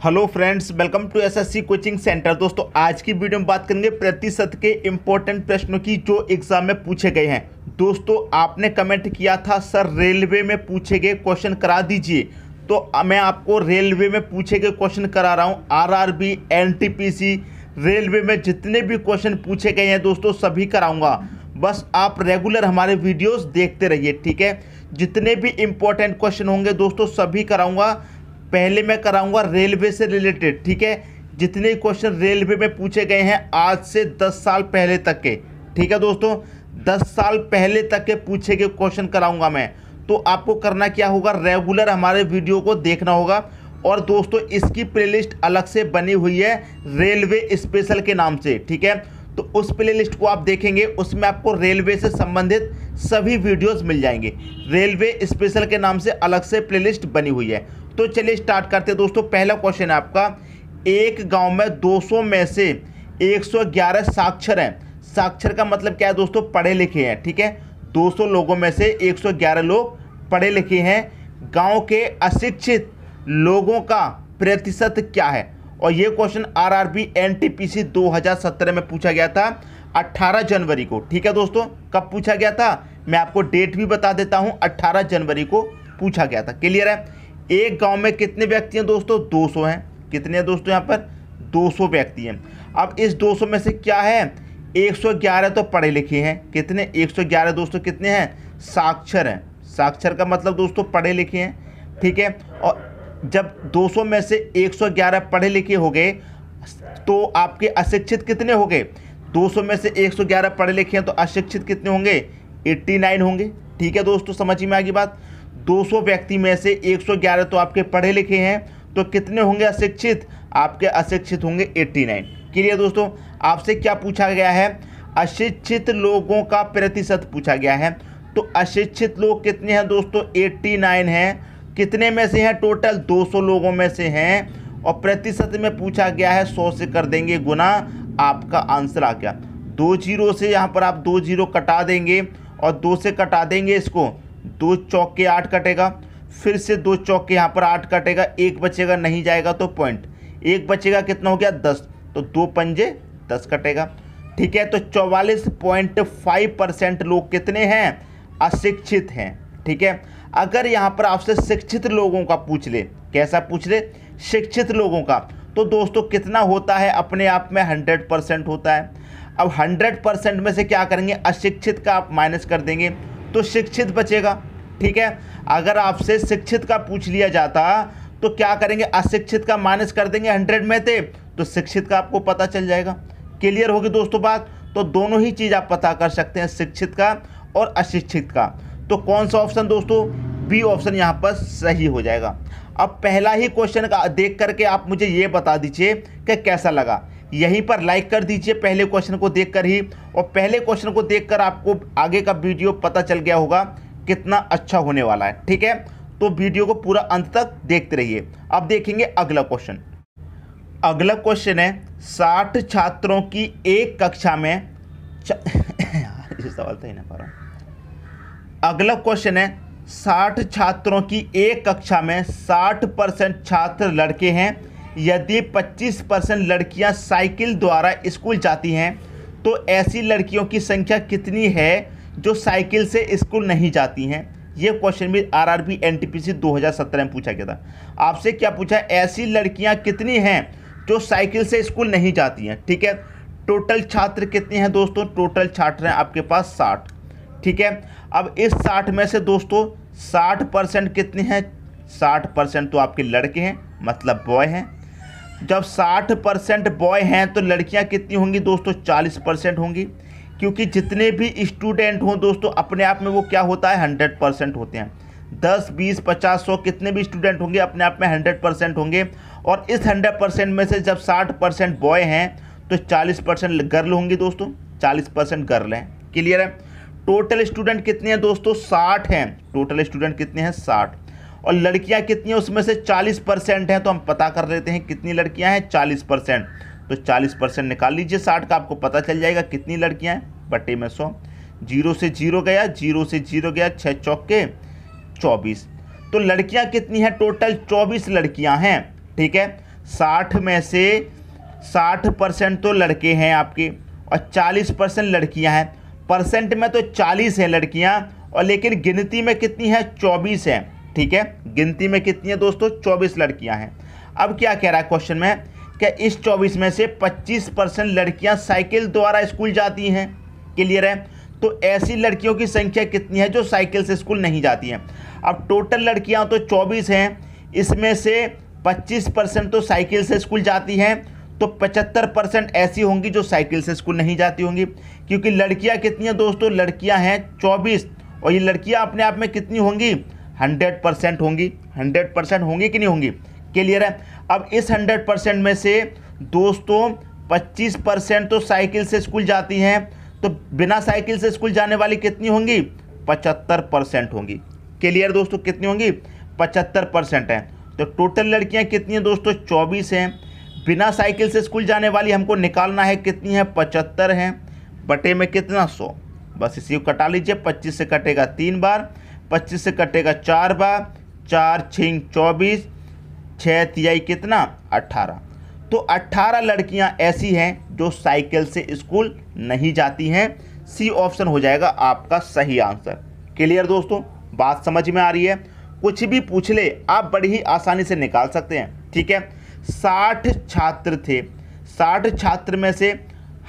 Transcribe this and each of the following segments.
Hello friends, welcome to SSC coaching centre. दोस्तों, आज की वीडियो में बात करेंगे प्रतिशत के इम्पोर्टेंट प्रश्नों की जो एग्जाम में पूछे गए हैं। दोस्तों, आपने कमेंट किया था सर रेलवे में पूछे गए क्वेश्चन करा दीजिए, तो मैं आपको रेलवे में पूछे गए क्वेश्चन करा रहा हूँ। आरआरबी, एनटीपीसी, रेलवे में जितने भी क्वेश्चन पूछे गए हैं दोस्तों सभी कराऊंगा। बस आप रेगुलर हमारे वीडियोस देखते रहिए, ठीक है। जितने भी इम्पोर्टेंट क्वेश्चन होंगे दोस्तों सभी कराऊंगा। पहले मैं कराऊंगा रेलवे से रिलेटेड, ठीक है। जितने क्वेश्चन रेलवे में पूछे गए हैं आज से 10 साल पहले तक के, ठीक है दोस्तों, 10 साल पहले तक के पूछे गए क्वेश्चन कराऊंगा मैं। तो आपको करना क्या होगा, रेगुलर हमारे वीडियो को देखना होगा। और दोस्तों, इसकी प्लेलिस्ट अलग से बनी हुई है रेलवे स्पेशल के नाम से, ठीक है। तो उस प्लेलिस्ट को आप देखेंगे, उसमें आपको रेलवे से संबंधित सभी वीडियोस मिल जाएंगे। रेलवे स्पेशल के नाम से अलग से प्लेलिस्ट बनी हुई है। तो चलिए स्टार्ट करते हैं दोस्तों। पहला क्वेश्चन है आपका, एक गांव में 200 में से 111 साक्षर हैं। साक्षर का मतलब क्या है दोस्तों, पढ़े लिखे हैं, ठीक है। 200 लोगों में से 111 लोग पढ़े लिखे हैं। गांव के अशिक्षित लोगों का प्रतिशत क्या है? और ये क्वेश्चन आरआरबी एनटीपीसी 2017 में पूछा गया था 18 जनवरी को, ठीक है दोस्तों। कब पूछा गया था मैं आपको डेट भी बता देता हूं, 18 जनवरी को पूछा गया था। क्लियर है। एक गांव में कितने व्यक्ति हैं दोस्तों? 200 हैं। कितने हैं दोस्तों? यहाँ पर 200 व्यक्ति हैं। अब इस 200 में से क्या है, 111 तो पढ़े लिखे हैं। कितने? 111 दोस्तों कितने हैं? साक्षर हैं। साक्षर का मतलब दोस्तों पढ़े लिखे हैं, ठीक है। और जब 200 में से 111 पढ़े लिखे हो गए तो आपके अशिक्षित कितने हो गए? 200 में से 111 पढ़े लिखे हैं तो अशिक्षित कितने होंगे? 89 होंगे, ठीक है दोस्तों। समझ में आ गई बात। 200 व्यक्ति में से 111 तो आपके पढ़े लिखे हैं, तो कितने होंगे अशिक्षित? आपके अशिक्षित होंगे 89। क्लियर दोस्तों। आपसे क्या पूछा गया है? अशिक्षित लोगों का प्रतिशत पूछा गया है। तो अशिक्षित लोग कितने हैं दोस्तों? 89 हैं। कितने में से हैं? टोटल 200 लोगों में से हैं। और प्रतिशत में पूछा गया है 100 से कर देंगे गुना, आपका आंसर आ गया। 2 जीरो से यहाँ पर आप 2 जीरो कटा देंगे और 2 से कटा देंगे इसको, 2 चौके 8 कटेगा। फिर से 2 चौके यहाँ पर 8 कटेगा, एक बचेगा, नहीं जाएगा तो पॉइंट, एक बचेगा, कितना हो गया? 10। तो 2 पंजे 10 कटेगा, ठीक है। तो 44.5% लोग कितने हैं? अशिक्षित हैं, ठीक है। अगर यहाँ पर आपसे शिक्षित लोगों का पूछ ले, कैसा पूछ ले? शिक्षित लोगों का, तो दोस्तों कितना होता है? अपने आप में 100% होता है। अब 100% में से क्या करेंगे? अशिक्षित का आप माइनस कर देंगे तो शिक्षित बचेगा, ठीक है। अगर आपसे शिक्षित का पूछ लिया जाता तो क्या करेंगे? अशिक्षित का माइनस कर देंगे 100 में से, तो शिक्षित का आपको पता चल जाएगा। क्लियर होगी दोस्तों बात। तो दोनों ही चीज़ आप पता कर सकते हैं, शिक्षित का और अशिक्षित का। तो कौन सा ऑप्शन दोस्तों? बी ऑप्शन यहाँ पर सही हो जाएगा। अब पहला ही क्वेश्चन का देख करके आप मुझे ये बता दीजिए कि कैसा लगा। यहीं पर लाइक कर दीजिए पहले क्वेश्चन को देखकर ही, और पहले क्वेश्चन को देखकर आपको आगे का वीडियो पता चल गया होगा कितना अच्छा होने वाला है, ठीक है। तो वीडियो को पूरा अंत तक देखते रहिए। अब देखेंगे अगला क्वेश्चन। अगला क्वेश्चन है 60 छात्रों की एक कक्षा में सवाल तो ही ना पा रहा। अगला क्वेश्चन है 60 छात्रों की एक कक्षा में 60% छात्र लड़के हैं। यदि 25% लड़कियां साइकिल द्वारा स्कूल जाती हैं तो ऐसी लड़कियों की संख्या कितनी है जो साइकिल से स्कूल नहीं जाती हैं? ये क्वेश्चन भी आरआरबी एनटीपीसी 2017 में पूछा गया था। आपसे क्या पूछा? ऐसी लड़कियां कितनी हैं जो साइकिल से स्कूल नहीं जाती हैं, ठीक है। टोटल छात्र कितने हैं दोस्तों? टोटल छात्र हैं आपके पास 60, ठीक है। अब इस 60 में से दोस्तों 60% कितने हैं? 60% तो आपके लड़के हैं, मतलब बॉय हैं। जब 60% बॉय हैं तो लड़कियां कितनी होंगी दोस्तों? 40% होंगी। क्योंकि जितने भी स्टूडेंट हों दोस्तों अपने आप में वो क्या होता है? 100% होते हैं। 10, 20, 50, 100 कितने भी स्टूडेंट होंगे अपने आप में 100% होंगे। और इस 100% में से जब 60% बॉय हैं तो 40% गर्ल होंगी दोस्तों, 40% गर्ल हैं। क्लियर है। टोटल स्टूडेंट कितने हैं दोस्तों? 60 हैं। टोटल स्टूडेंट कितने हैं? 60। और लड़कियां कितनी हैं? उसमें से 40% हैं। तो हम पता कर लेते हैं कितनी लड़कियां हैं? 40%। तो 40% निकाल लीजिए 60 का, आपको पता चल जाएगा कितनी लड़कियां हैं, बटे में 100। 0 से 0 गया, 0 से 0 गया, 6 चौके 24। तो लड़कियां कितनी हैं? टोटल 24 लड़कियां हैं, ठीक है। 60 में से 60% तो लड़के हैं आपके और 40% लड़कियां हैं। परसेंट में तो 40 हैं लड़कियां, और लेकिन गिनती में कितनी है? 24 हैं। ठीक है, गिनती में कितनी है दोस्तों? 24 लड़कियां हैं। अब क्या कह रहा है क्वेश्चन में, क्या इस 24 में से 25% लड़कियां साइकिल द्वारा स्कूल जाती हैं? क्लियर है? तो ऐसी लड़कियों की संख्या कितनी है जो साइकिल से स्कूल नहीं जाती हैं? अब टोटल लड़कियां तो 24 हैं, इसमें से 25% तो साइकिल से स्कूल जाती हैं, तो 75% ऐसी होंगी जो साइकिल से स्कूल नहीं जाती होंगी। क्योंकि लड़कियां कितनी हैं दोस्तों? लड़कियां हैं 24, और ये लड़कियां अपने आप में कितनी होंगी? 100% होंगी। 100% होंगी कि नहीं होंगी? क्लियर है? अब इस 100% में से दोस्तों 25% तो साइकिल से स्कूल जाती हैं, तो बिना साइकिल से स्कूल जाने वाली कितनी होंगी? 75% होंगी। क्लियर दोस्तों? कितनी होंगी? 75% है। तो टोटल लड़कियां कितनी हैं दोस्तों? 24 हैं। बिना साइकिल से स्कूल जाने वाली हमको निकालना है, कितनी है? 75 हैं। बटे में कितना? 100। बस इसी को कटा लीजिए। 25 से कटेगा 3 बार, 25 से कटेगा 4 बार, 4 6 24, 6 तिहाई कितना? 18। तो 18 लड़कियां ऐसी हैं जो साइकिल से स्कूल नहीं जाती हैं। सी ऑप्शन हो जाएगा आपका सही आंसर। क्लियर दोस्तों? बात समझ में आ रही है? कुछ भी पूछ ले आप बड़ी ही आसानी से निकाल सकते हैं। ठीक है, 60 छात्र थे, 60 छात्र में से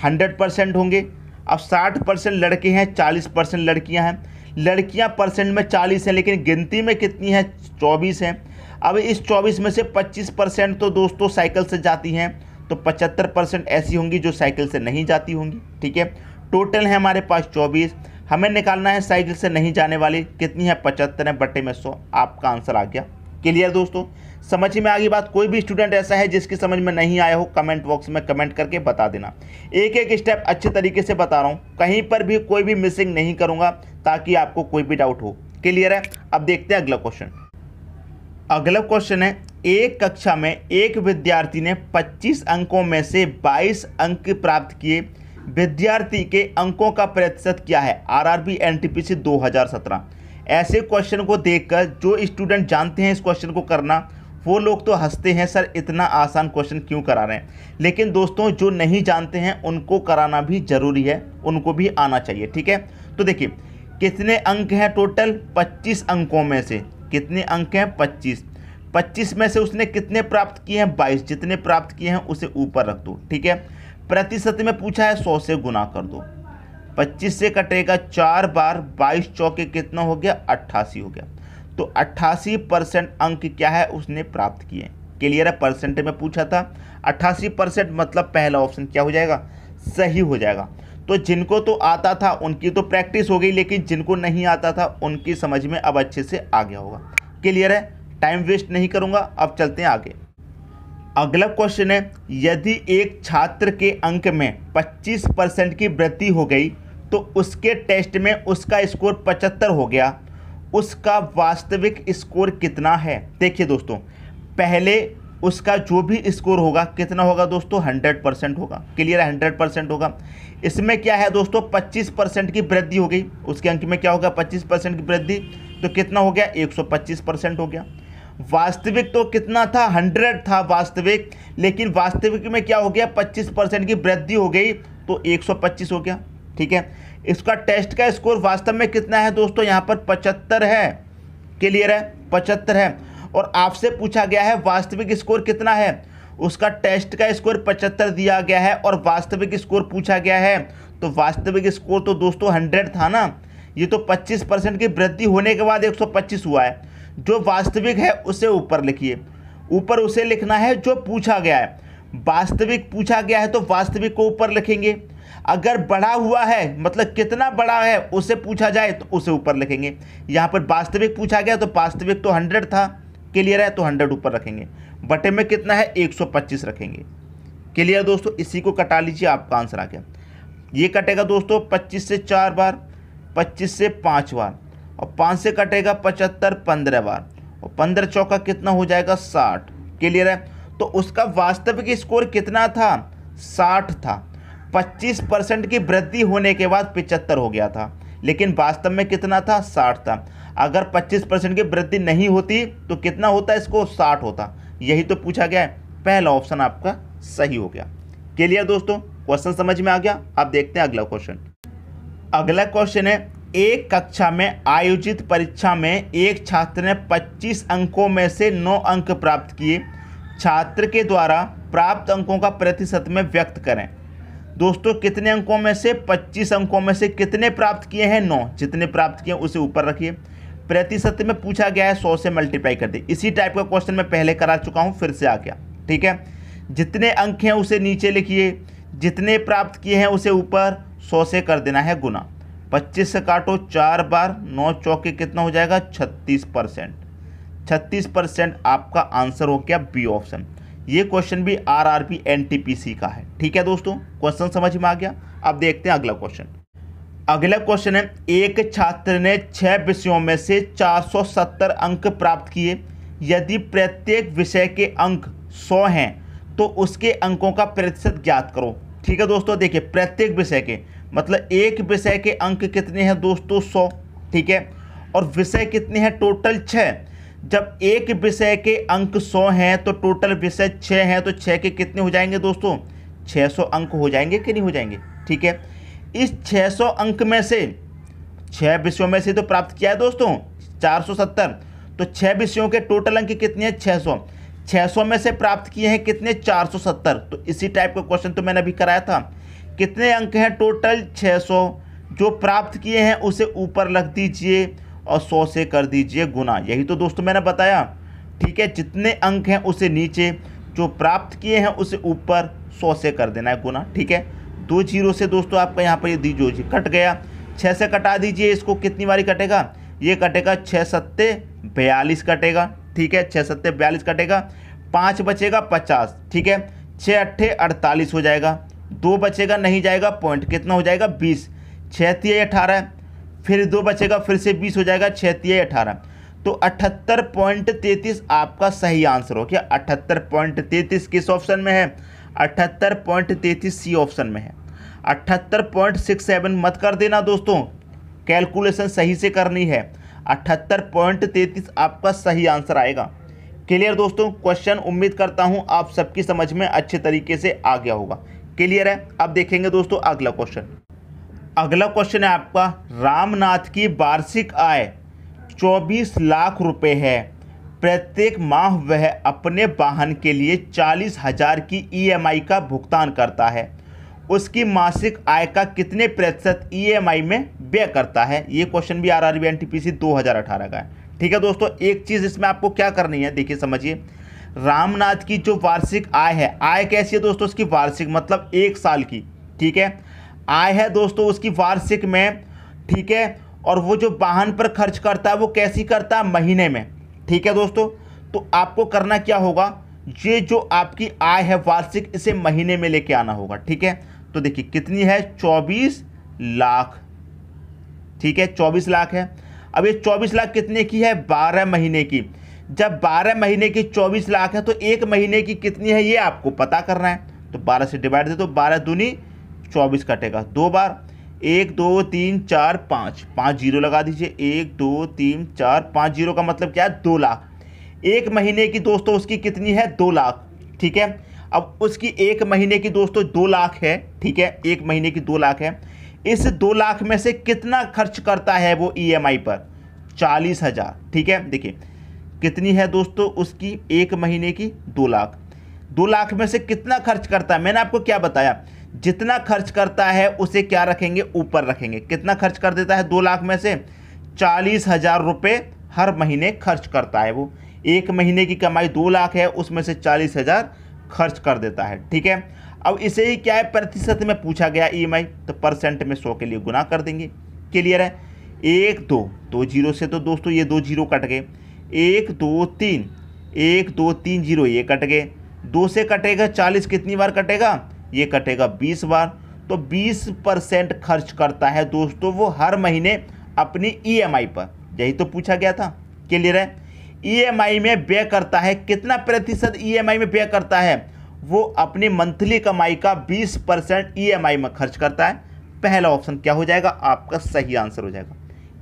100% होंगे। अब 60% लड़के हैं, 40% लड़कियां हैं। लड़कियां परसेंट में 40 हैं, लेकिन गिनती में कितनी है? 24 हैं। अब इस 24 में से 25% तो दोस्तों साइकिल से जाती हैं, तो 75% ऐसी होंगी जो साइकिल से नहीं जाती होंगी। ठीक है, टोटल है हमारे पास 24। हमें निकालना है साइकिल से नहीं जाने वाली कितनी है? 75 है, बटे में 100। आपका आंसर आ गया। क्लियर दोस्तों? समझ में आ गई बात? कोई भी स्टूडेंट ऐसा है जिसकी समझ में नहीं आया हो, कमेंट बॉक्स में कमेंट करके बता देना। एक एक स्टेप अच्छे तरीके से बता रहा हूँ, कहीं पर भी कोई भी मिसिंग नहीं करूँगा ताकि आपको कोई भी डाउट हो। क्लियर है? अब देखते हैं अगला क्वेश्चन। अगला क्वेश्चन है, एक कक्षा में एक विद्यार्थी ने 25 अंकों में से 22 अंक प्राप्त किए। विद्यार्थी के अंकों का प्रतिशत क्या है? RRB NTPC 2017। ऐसे क्वेश्चन को देखकर जो स्टूडेंट जानते हैं इस क्वेश्चन को करना, वो लोग तो हंसते हैं, सर इतना आसान क्वेश्चन क्यों करा रहे हैं। लेकिन दोस्तों जो नहीं जानते हैं उनको कराना भी जरूरी है, उनको भी आना चाहिए। ठीक है, तो देखिए कितने अंक हैं टोटल? 25 अंकों में से कितने अंक हैं? 25। 25 में से उसने कितने प्राप्त किए हैं? 22। जितने प्राप्त किए हैं उसे ऊपर रख दो। ठीक है, प्रतिशत में पूछा है, 100 से गुना कर दो। 25 से कटेगा 4 बार, 22 चौके कितना हो गया? 88 हो गया। तो 88% अंक क्या है? उसने प्राप्त किए। क्लियर है? परसेंट में पूछा था, 88% मतलब पहला ऑप्शन क्या हो जाएगा? सही हो जाएगा। तो जिनको तो आता था उनकी तो प्रैक्टिस हो गई, लेकिन जिनको नहीं आता था उनकी समझ में अब अच्छे से आ गया होगा। क्लियर है? टाइम वेस्ट नहीं करूंगा, अब चलते हैं आगे। अगला क्वेश्चन है, यदि एक छात्र के अंक में 25% की वृद्धि हो गई तो उसके टेस्ट में उसका स्कोर 75 हो गया, उसका वास्तविक स्कोर कितना है? देखिए दोस्तों, पहले उसका जो भी स्कोर होगा कितना होगा दोस्तों? 100% होगा। क्लियर है? 100% होगा। इसमें क्या है दोस्तों? 25% की वृद्धि हो गई, उसके अंक में क्या होगा? 25% की वृद्धि, तो कितना हो गया? 125% हो गया। वास्तविक तो कितना था? 100 था वास्तविक, लेकिन वास्तविक में क्या हो गया? 25% की वृद्धि हो गई तो 125 हो गया। ठीक है, इसका टेस्ट का स्कोर वास्तव में कितना है दोस्तों? यहाँ पर 75 है। क्लियर है? 75 है। और आपसे पूछा गया है वास्तविक स्कोर कितना है, उसका टेस्ट का स्कोर 75 दिया गया है और वास्तविक स्कोर पूछा गया है, तो वास्तविक स्कोर तो दोस्तों 100 था ना। ये तो 25% की वृद्धि होने के बाद 125 हुआ है। जो वास्तविक है उसे ऊपर लिखिए, ऊपर उसे लिखना है जो पूछा गया है। वास्तविक पूछा गया है तो वास्तविक को ऊपर लिखेंगे। अगर बढ़ा हुआ है मतलब कितना बड़ा है उसे पूछा जाए तो उसे ऊपर लिखेंगे। यहाँ पर वास्तविक पूछा गया तो वास्तविक तो 100 था। क्लियर है? तो 100 ऊपर रखेंगे। बटे में कितना है? 125 रखेंगे। क्लियर दोस्तों? इसी को कटा लीजिए, आपका आंसर आ गया। ये कटेगा दोस्तों 25 से 4 बार, 25 से 5 बार, और 5 से कटेगा 75 15 बार, और 15 चौका कितना हो जाएगा? 60। क्लियर है? तो उसका वास्तविक स्कोर कितना था? 60 था। 25% की वृद्धि होने के बाद 75 हो गया था, लेकिन वास्तव में कितना था? 60 था। अगर 25% की वृद्धि नहीं होती तो कितना होता? इसको 60 होता। यही तो पूछा गया है। पहला ऑप्शन आपका सही हो गया। क्लियर दोस्तों, क्वेश्चन समझ में आ गया। अब देखते हैं अगला क्वेश्चन। अगला क्वेश्चन है, एक कक्षा में आयोजित परीक्षा में एक छात्र ने 25 अंकों में से 9 अंक प्राप्त किए। छात्र के द्वारा प्राप्त अंकों का प्रतिशत में व्यक्त करें। दोस्तों कितने अंकों में से 25 अंकों में से कितने प्राप्त किए हैं? 9। जितने प्राप्त किए उसे ऊपर रखिए। प्रतिशत में पूछा गया है 100 से मल्टीप्लाई कर दे। इसी टाइप का क्वेश्चन मैं पहले करा चुका हूं, फिर से आ गया। ठीक है, जितने अंक हैं उसे नीचे लिखिए, जितने प्राप्त किए हैं उसे ऊपर 100 से कर देना है गुना। 25 से काटो 4 बार, 9 चौके कितना हो जाएगा? 36%। 36% आपका आंसर हो गया बी ऑप्शन। ये क्वेश्चन भी आरआरबी एनटीपीसी का है। ठीक है दोस्तों, क्वेश्चन समझ में आ गया। अब देखते हैं अगला क्वेश्चन। अगला क्वेश्चन है, एक छात्र ने 6 विषयों में से 470 अंक प्राप्त किए। यदि प्रत्येक विषय के अंक 100 हैं तो उसके अंकों का प्रतिशत ज्ञात करो। ठीक है दोस्तों, देखिए प्रत्येक विषय के मतलब एक विषय के अंक कितने हैं दोस्तों? 100। ठीक है, और विषय कितने हैं? टोटल 6। जब एक विषय के अंक 100 हैं तो टोटल विषय 6 हैं, तो 6 के कितने हो जाएंगे दोस्तों? 600 अंक हो जाएंगे कि नहीं हो जाएंगे? ठीक है, इस 600 अंक में से 6 विषयों में से तो प्राप्त किया है दोस्तों 470, तो 6 विषयों के टोटल अंक कितने हैं? 600। 600 में से प्राप्त किए हैं कितने? 470। तो इसी टाइप का क्वेश्चन तो मैंने अभी कराया था। कितने अंक हैं टोटल? 600। जो प्राप्त किए हैं उसे ऊपर रख दीजिए और 100 से कर दीजिए गुना। यही तो दोस्तों मैंने बताया। ठीक है, जितने अंक हैं उसे नीचे, जो प्राप्त किए हैं उसे ऊपर, 100 से कर देना है गुना। ठीक है, 2 जीरो से दोस्तों आपका यहाँ पर ये दीजिए जी कट गया। 6 से कटा दीजिए इसको, कितनी बारी कटेगा? ये कटेगा 6 सत्ते 42 कटेगा। ठीक है, 6 सत्ते 42 कटेगा, 5 बचेगा 50। ठीक है, 6 अट्ठे 48 हो जाएगा, 2 बचेगा नहीं जाएगा, पॉइंट कितना हो जाएगा? 20। 6 तिया 18, फिर 2 बचेगा, फिर से 20 हो जाएगा, 6 तिया 18। तो 78.33 आपका सही आंसर हो गया। 78.33 किस ऑप्शन में है? 78.33 सी ऑप्शन में है। 78.67 मत कर देना दोस्तों, कैलकुलेशन सही से करनी है। 78.33 आपका सही आंसर आएगा। क्लियर दोस्तों, क्वेश्चन उम्मीद करता हूं आप सबकी समझ में अच्छे तरीके से आ गया होगा। क्लियर है। अब देखेंगे दोस्तों अगला क्वेश्चन। अगला क्वेश्चन है आपका, रामनाथ की वार्षिक आय 24 लाख रुपए है। प्रत्येक माह वह अपने वाहन के लिए 40,000 की ईएमआई का भुगतान करता है। उसकी मासिक आय का कितने प्रतिशत ईएमआई में व्यय करता है? ये क्वेश्चन भी आरआरबी एनटीपीसी 2018 का है। ठीक है दोस्तों, एक चीज़ इसमें आपको क्या करनी है, देखिए समझिए। रामनाथ की जो वार्षिक आय है, आय कैसी है दोस्तों? उसकी वार्षिक मतलब 1 साल की। ठीक है, आय है दोस्तों उसकी वार्षिक में। ठीक है, और वो जो वाहन पर खर्च करता है वो कैसी करता है? महीने में। ठीक है दोस्तों, तो आपको करना क्या होगा, ये जो आपकी आय है वार्षिक, इसे महीने में लेके आना होगा। ठीक है, तो देखिए कितनी है? 24 लाख। ठीक है, 24 लाख है। अब ये 24 लाख कितने की है? 12 महीने की। जब 12 महीने की 24 लाख है तो एक महीने की कितनी है ये आपको पता करना है। तो 12 से डिवाइड दे दो, 12 दूनी 24 कटेगा 2 बार। 1 2 3 4 5, 5 जीरो लगा दीजिए। 1 2 3 4 5 जीरो का मतलब क्या है? 2 लाख। एक महीने की दोस्तों उसकी कितनी है? 2 लाख। ठीक है, अब उसकी एक महीने की दोस्तों 2 लाख है। ठीक है, एक महीने की 2 लाख है। इस 2 लाख में से कितना खर्च करता है वो ईएमआई पर? 40,000। ठीक है, देखिए कितनी है दोस्तों उसकी एक महीने की? 2 लाख। 2 लाख में से कितना खर्च करता है? मैंने आपको क्या बताया, जितना खर्च करता है उसे क्या रखेंगे? ऊपर रखेंगे। कितना खर्च कर देता है 2 लाख में से? 40,000 रुपये हर महीने खर्च करता है वो। एक महीने की कमाई 2 लाख है, उसमें से 40,000 खर्च कर देता है। ठीक है, अब इसे ही क्या है? प्रतिशत में पूछा गया ईएमआई, तो परसेंट में 100 के लिए गुना कर देंगे। क्लियर है। 1 2 2 जीरो से तो दोस्तों ये 2 जीरो कट गए। 1 2 3 1 2 3 जीरो ये कट गए। 2 से कटेगा 40 कितनी बार कटेगा? ये कटेगा 20 बार। तो 20% खर्च करता है दोस्तों वो हर महीने अपनी ईएमआई पर। यही तो पूछा गया था। क्लियर है। ईएमआई में व्यय करता है कितना प्रतिशत? ईएमआई में व्यय करता है वो अपनी मंथली कमाई का 20% ईएमआई में खर्च करता है। पहला ऑप्शन क्या हो जाएगा? आपका सही आंसर हो जाएगा।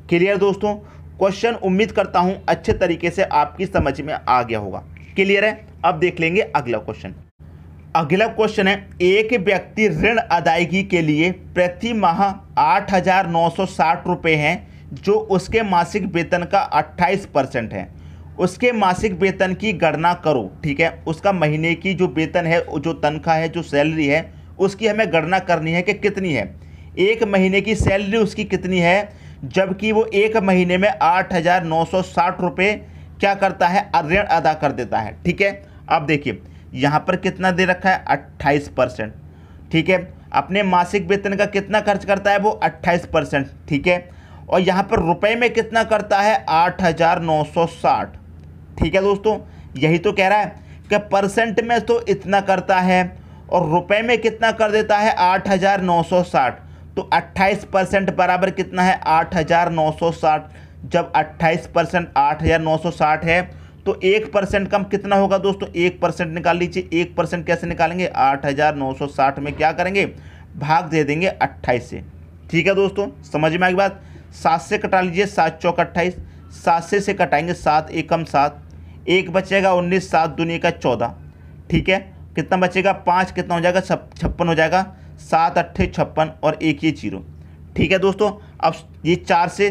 क्लियर दोस्तों, क्वेश्चन उम्मीद करता हूं अच्छे तरीके से आपकी समझ में आ गया होगा। क्लियर है। अब देख लेंगे अगला क्वेश्चन। अगला क्वेश्चन है, एक व्यक्ति ऋण अदायगी के लिए प्रति माह 8,960 रुपये हैं जो उसके मासिक वेतन का 28% है। उसके मासिक वेतन की गणना करो। ठीक है, उसका महीने की जो वेतन है, जो तनख्वाह है, जो सैलरी है, उसकी हमें गणना करनी है कि कितनी है। एक महीने की सैलरी उसकी कितनी है, जबकि वो एक महीने में 8,960 रुपये क्या करता है, ऋण अदा कर देता है। ठीक है, अब देखिए यहाँ पर कितना दे रखा है, 28%। ठीक है, अपने मासिक वेतन का कितना खर्च करता है वो, 28%। ठीक है, और यहाँ पर रुपए में कितना करता है, 8,960। ठीक है दोस्तों, यही तो कह रहा है कि परसेंट में तो इतना करता है और रुपए में कितना कर देता है, 8,960। तो 28% बराबर कितना है, 8,960। जब 28% 8,960 है तो 1% कम कितना होगा दोस्तों, 1% निकाल लीजिए। 1% कैसे निकालेंगे, 8,960 में क्या करेंगे, भाग दे देंगे 28 से। ठीक है दोस्तों, समझ में आ गई बात। 7 से कटा लीजिए, 7 चौक 28, 7 से कटाएंगे 7 एकम 7, 1 बचेगा 19, 7 दूनी का 14। ठीक है, कितना बचेगा, 5 कितना हो जाएगा, 56 हो जाएगा। 7 अट्ठे 56 और 1 ये 0। ठीक है दोस्तों, अब ये 4 से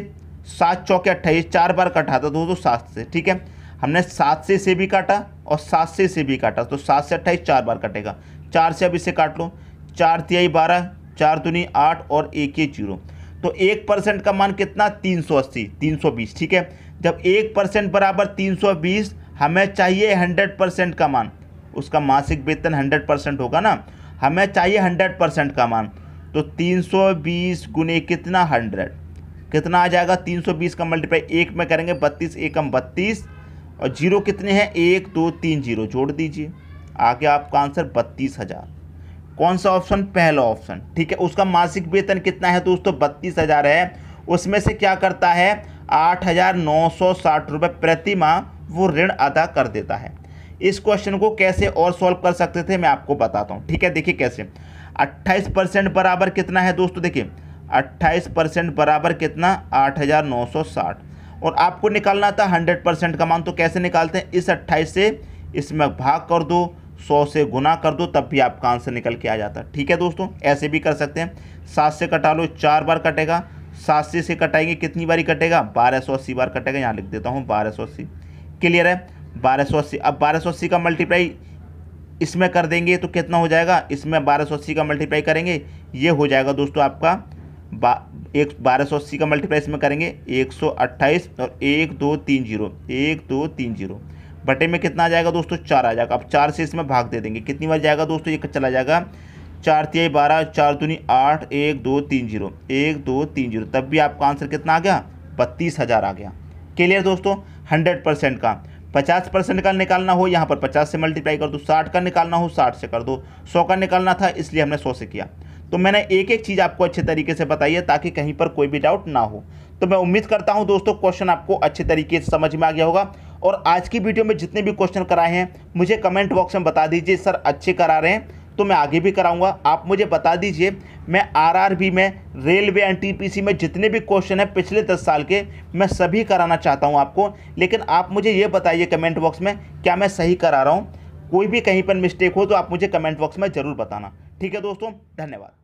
7 चौके 28, 4 बार कटा था दोस्तों 7 से। ठीक है, हमने 7 से इसे भी काटा और 7 से इसे भी काटा, तो 7 से 28 4 बार कटेगा। 4 से अब इसे काट लो, 4 तिहाई 12, 4 दूनी 8 और 1 ये 0। तो 1% का मान कितना, 380, 320। ठीक है, जब 1% बराबर 320, हमें चाहिए 100% का मान। उसका मासिक वेतन 100% होगा ना, हमें चाहिए 100% का मान। तो 320 गुने कितना, 100, कितना आ जाएगा, 320 का मल्टीप्लाई 1 में करेंगे 32 एकम 32 और 0 कितने हैं, 1 2 3 0 जोड़ दीजिए, आ गया आपका आंसर 32,000। कौन सा ऑप्शन, पहला ऑप्शन। ठीक है, उसका मासिक वेतन कितना है दोस्तों, 32,000 है। उसमें से क्या करता है, 8,960 रुपये प्रति माह वो ऋण अदा कर देता है। इस क्वेश्चन को कैसे और सॉल्व कर सकते थे मैं आपको बताता हूँ। ठीक है, देखिए कैसे। 28% बराबर कितना है दोस्तों, देखिए 28% बराबर कितना, 8,960। और आपको निकालना था 100% का मान, तो कैसे निकालते हैं, इस 28 से इसमें भाग कर दो, 100 से गुना कर दो, तब भी आपका आंसर निकल के आ जाता है। ठीक है दोस्तों, ऐसे भी कर सकते हैं। 7 से कटा लो, 4 बार कटेगा। 7 से इसे कटाएंगे, कितनी बारी कटेगा, 1280 बार कटेगा। यहाँ लिख देता हूँ 1280। क्लियर है, 1280। अब 1280 का मल्टीप्लाई इसमें कर देंगे तो कितना हो जाएगा, इसमें 1280 का मल्टीप्लाई करेंगे, ये हो जाएगा दोस्तों आपका 1280 का मल्टीप्लाई इसमें करेंगे 128 और 1 2 3 0, 1 2 3 0 बटे में कितना आ जाएगा दोस्तों, 4 आ जाएगा। अब 4 से इसमें भाग दे देंगे, कितनी बार जाएगा दोस्तों, ये चला जाएगा 4 तिहाई 12, 4 दूनी 8, 1 2 3 0, 1 2 3 0, तब भी आपका आंसर कितना आ गया, 32,000 आ गया। क्लियर दोस्तों, 100% का। 50% का निकालना हो, यहाँ पर 50 से मल्टीप्लाई कर दो। 60 का निकालना हो, 60 से कर दो। 100 का निकालना था, इसलिए हमने 100 से किया। तो मैंने एक एक चीज़ आपको अच्छे तरीके से बताई है ताकि कहीं पर कोई भी डाउट ना हो। तो मैं उम्मीद करता हूं दोस्तों क्वेश्चन आपको अच्छे तरीके से समझ में आ गया होगा। और आज की वीडियो में जितने भी क्वेश्चन कराए हैं मुझे कमेंट बॉक्स में बता दीजिए, सर अच्छे करा रहे हैं तो मैं आगे भी कराऊंगा। आप मुझे बता दीजिए, मैं आरआरबी में, रेलवे, एनटीपीसी में जितने भी क्वेश्चन हैं पिछले 10 साल के, मैं सभी कराना चाहता हूं आपको। लेकिन आप मुझे ये बताइए कमेंट बॉक्स में, क्या मैं सही करा रहा हूं? कोई भी कहीं पर मिस्टेक हो तो आप मुझे कमेंट बॉक्स में ज़रूर बताना। ठीक है दोस्तों, धन्यवाद।